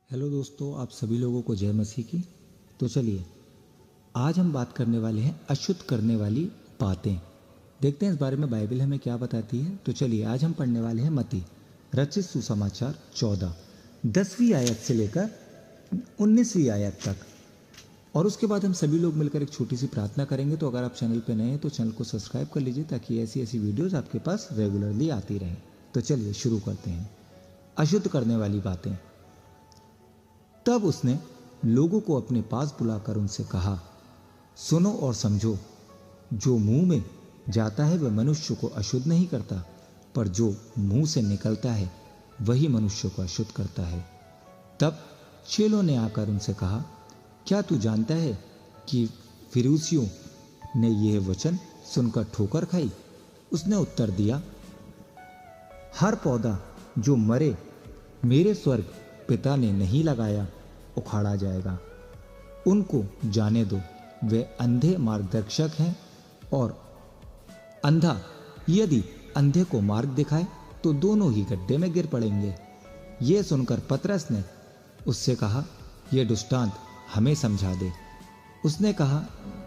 Hello दोस्तों, आप सभी लोगों को जय मसीह की। तो चलिए आज हम बात करने वाले हैं अशुद्ध करने वाली बातें। देखते हैं इस बारे में बाइबल हमें क्या बताती है। तो चलिए आज हम पढ़ने वाले हैं मत्ती रचित सुसमाचार 14 10वीं आयत से लेकर 19वीं आयत तक। और उसके बाद हम सभी लोग मिलकर एक छोटी सी प्रार्थना करेंगे। तो अगर आप चैनल पर नए हैं तो चैनल को सब्सक्राइब कर लीजिए ताकि ऐसी ऐसी वीडियोज़ आपके पास रेगुलरली आती रहें। तो चलिए शुरू करते हैं। अशुद्ध करने वाली बातें। तब उसने लोगों को अपने पास बुलाकर उनसे कहा, सुनो और समझो, जो मुंह में जाता है वह मनुष्य को अशुद्ध नहीं करता, पर जो मुंह से निकलता है वही मनुष्य को अशुद्ध करता है। तब चेलों ने आकर उनसे कहा, क्या तू जानता है कि फरीसियों ने यह वचन सुनकर ठोकर खाई? उसने उत्तर दिया, हर पौधा जो मरे मेरे स्वर्ग पिता ने नहीं लगाया उखाड़ा जाएगा। उनको जाने दो, वे अंधे मार्गदर्शक हैं, और अंधा यदि अंधे को मार्ग दिखाए तो दोनों ही गड्ढे में गिर पड़ेंगे। ये सुनकर पतरस ने उससे कहा, यह दृष्टांत हमें समझा दे। उसने कहा,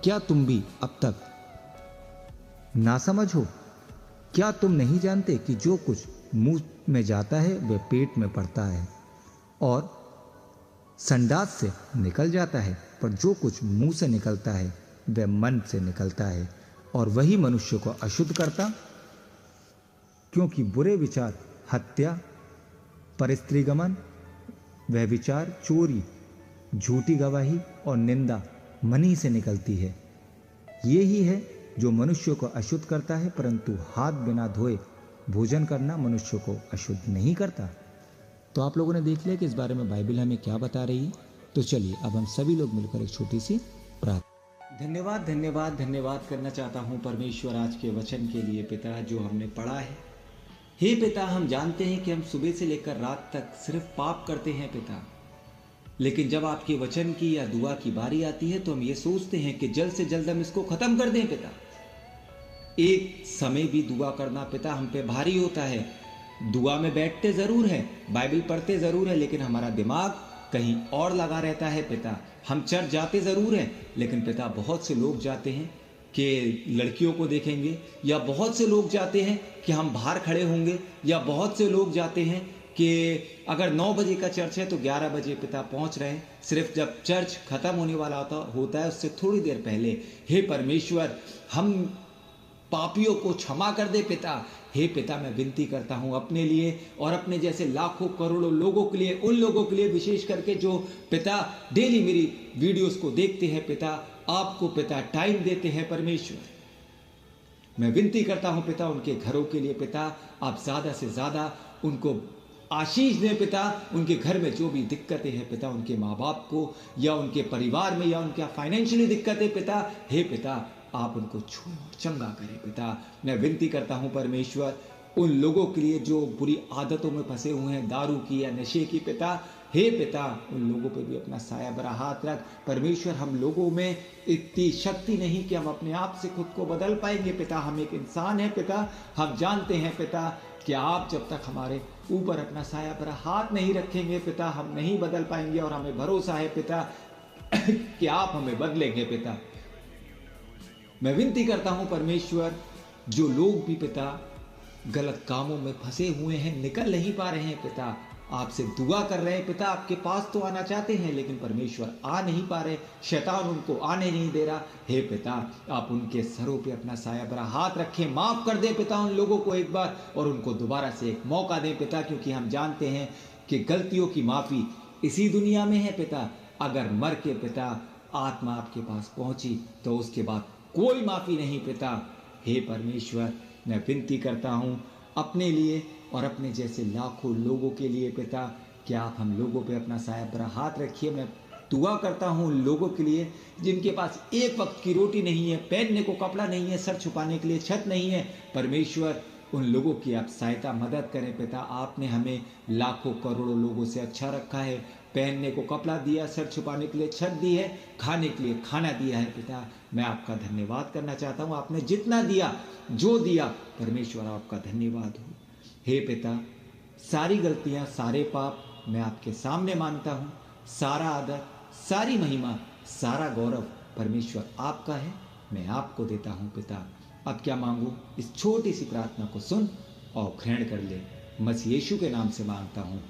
क्या तुम भी अब तक नासमझ हो? क्या तुम नहीं जानते कि जो कुछ मुंह में जाता है वह पेट में पड़ता है और संडास से निकल जाता है, पर जो कुछ मुंह से निकलता है वह मन से निकलता है, और वही मनुष्य को अशुद्ध करता। क्योंकि बुरे विचार हत्या, परस्त्रीगमन, वह विचार चोरी, झूठी गवाही और निंदा मन ही से निकलती है। ये ही है जो मनुष्य को अशुद्ध करता है, परंतु हाथ बिना धोए भोजन करना मनुष्य को अशुद्ध नहीं करता। तो आप लोगों ने देख लिया कि इस बारे में बाइबल हमें क्या बता रही है। तो चलिए अब हम सभी लोग मिलकर एक छोटी सी प्रार्थना। धन्यवाद धन्यवाद धन्यवाद करना चाहता हूँ परमेश्वर आज के वचन के लिए पिता, जो हमने पढ़ा है। हे पिता, हम जानते हैं कि हम सुबह से लेकर रात तक सिर्फ पाप करते हैं पिता, लेकिन जब आपके वचन की या दुआ की बारी आती है तो हम ये सोचते हैं कि जल्द से जल्द हम इसको खत्म कर दें पिता। एक समय भी दुआ करना पिता हम पे भारी होता है। दुआ में बैठते जरूर है, बाइबल पढ़ते जरूर है, लेकिन हमारा दिमाग कहीं और लगा रहता है पिता। हम चर्च जाते जरूर हैं, लेकिन पिता बहुत से लोग जाते हैं कि लड़कियों को देखेंगे, या बहुत से लोग जाते हैं कि हम बाहर खड़े होंगे, या बहुत से लोग जाते हैं कि अगर 9 बजे का चर्च है तो 11 बजे पिता पहुंच रहे हैं, सिर्फ जब चर्च खत्म होने वाला होता है उससे थोड़ी देर पहले। हे परमेश्वर, हम पापियों को क्षमा कर दे पिता। हे पिता, मैं विनती करता हूं अपने लिए और अपने जैसे लाखों करोड़ों लोगों के लिए, उन लोगों के लिए विशेष करके जो पिता डेली मेरी वीडियोस को देखते हैं पिता, आपको पिता टाइम देते हैं परमेश्वर। मैं विनती करता हूं पिता उनके घरों के लिए पिता, आप ज्यादा से ज्यादा उनको आशीष दें पिता। उनके घर में जो भी दिक्कतें हैं पिता, उनके माँ बाप को या उनके परिवार में या उनके फाइनेंशियली दिक्कतें पिता, हे पिता आप उनको छुएं और चंगा करें पिता। मैं विनती करता हूं परमेश्वर उन लोगों के लिए जो बुरी आदतों में फंसे हुए हैं, दारू की या नशे की पिता, हे पिता उन लोगों पे भी अपना साया भरा हाथ रख परमेश्वर। हम लोगों में इतनी शक्ति नहीं कि हम अपने आप से खुद को बदल पाएंगे पिता। हम एक इंसान है पिता, हम जानते हैं पिता कि आप जब तक हमारे ऊपर अपना साया भरा हाथ नहीं रखेंगे पिता, हम नहीं बदल पाएंगे। और हमें भरोसा है पिता कि आप हमें बदलेंगे पिता। मैं विनती करता हूं परमेश्वर, जो लोग भी पिता गलत कामों में फंसे हुए हैं, निकल नहीं पा रहे हैं पिता, आपसे दुआ कर रहे हैं पिता, आपके पास तो आना चाहते हैं लेकिन परमेश्वर आ नहीं पा रहे, शैतान उनको आने नहीं दे रहा। हे पिता, आप उनके सरों पे अपना साया भरा हाथ रखें, माफ कर दें पिता उन लोगों को एक बार, और उनको दोबारा से एक मौका दें पिता, क्योंकि हम जानते हैं कि गलतियों की माफी इसी दुनिया में है पिता। अगर मर के पिता आत्मा आपके पास पहुंची तो उसके बाद कोई माफी नहीं पिता। हे परमेश्वर, मैं विनती करता हूं अपने लिए और अपने जैसे लाखों लोगों के लिए पिता, कि आप हम लोगों पे अपना साया भरा हाथ रखिए। मैं दुआ करता हूं उन लोगों के लिए जिनके पास एक वक्त की रोटी नहीं है, पहनने को कपड़ा नहीं है, सर छुपाने के लिए छत नहीं है, परमेश्वर उन लोगों की आप सहायता मदद करें पिता। आपने हमें लाखों करोड़ों लोगों से अच्छा रखा है, पहनने को कपड़ा दिया, सर छुपाने के लिए छत दी है, खाने के लिए खाना दिया है पिता। मैं आपका धन्यवाद करना चाहता हूँ, आपने जितना दिया, जो दिया परमेश्वर आपका धन्यवाद हो। हे पिता, सारी गलतियाँ, सारे पाप मैं आपके सामने मांगता हूँ। सारा आदर, सारी महिमा, सारा गौरव परमेश्वर आपका है, मैं आपको देता हूँ पिता। अब क्या मांगू, इस छोटी सी प्रार्थना को सुन और ग्रहण कर ले। मसीह यीशु के नाम से मांगता हूँ,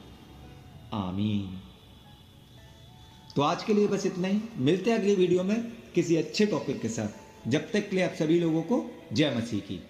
आमीन। तो आज के लिए बस इतना ही। मिलते हैं अगली वीडियो में किसी अच्छे टॉपिक के साथ। जब तक के लिए आप सभी लोगों को जय मसीह की।